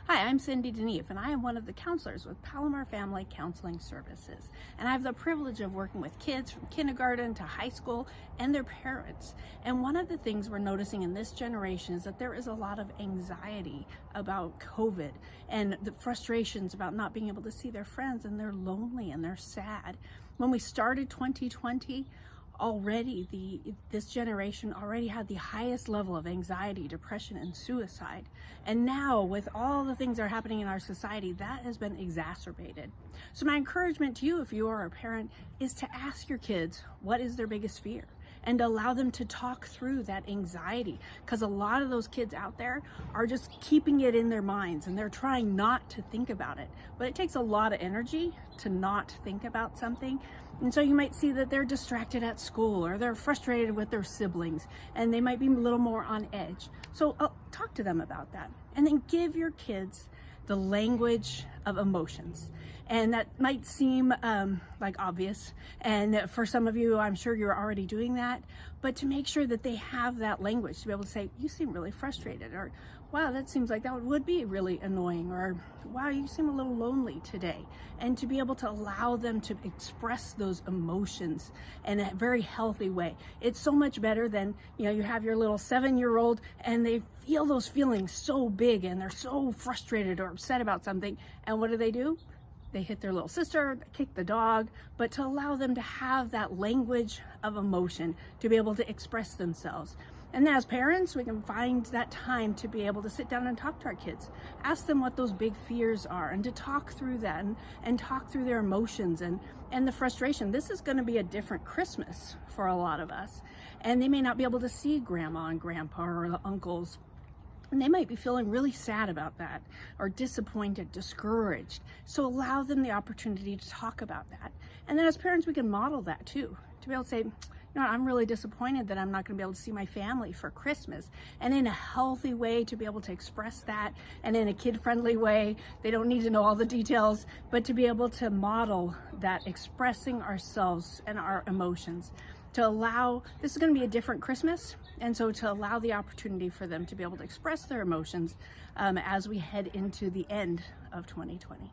Hi, I'm Cyndie De Neve, and I am one of the counselors with Palomar Family Counseling Services. And I have the privilege of working with kids from kindergarten to high school and their parents. And one of the things we're noticing in this generation is that there is a lot of anxiety about COVID and the frustrations about not being able to see their friends, and they're lonely and they're sad. When we started 2020, this generation already had the highest level of anxiety, depression, and suicide. And now, with all the things that are happening in our society, that has been exacerbated. So my encouragement to you, if you are a parent, is to ask your kids, what is their biggest fear? And allow them to talk through that anxiety, because a lot of those kids out there are just keeping it in their minds and they're trying not to think about it. But it takes a lot of energy to not think about something. And so you might see that they're distracted at school, or they're frustrated with their siblings, and they might be a little more on edge. So talk to them about that, and then give your kids the language of emotions. And that might seem like obvious, and for some of you, I'm sure you're already doing that, but to make sure that they have that language to be able to say, you seem really frustrated, or wow, that seems like that would be really annoying, or wow, you seem a little lonely today. And to be able to allow them to express those emotions in a very healthy way. It's so much better than, you have your little 7-year-old and they feel those feelings so big and they're so frustrated or upset about something. And what do? They hit their little sister, they kick the dog, but to allow them to have that language of emotion, to be able to express themselves. And as parents, we can find that time to be able to sit down and talk to our kids. Ask them what those big fears are, and to talk through that and talk through their emotions and the frustration. This is going to be a different Christmas for a lot of us. And they may not be able to see grandma and grandpa or the uncles. And they might be feeling really sad about that, or disappointed, discouraged. So allow them the opportunity to talk about that. And then as parents, we can model that too, to be able to say, I'm really disappointed that I'm not going to be able to see my family for Christmas. And in a healthy way to be able to express that, and in a kid-friendly way. They don't need to know all the details, but to be able to model that expressing ourselves and our emotions. To allow, this is going to be a different Christmas, and so to allow the opportunity for them to be able to express their emotions as we head into the end of 2020.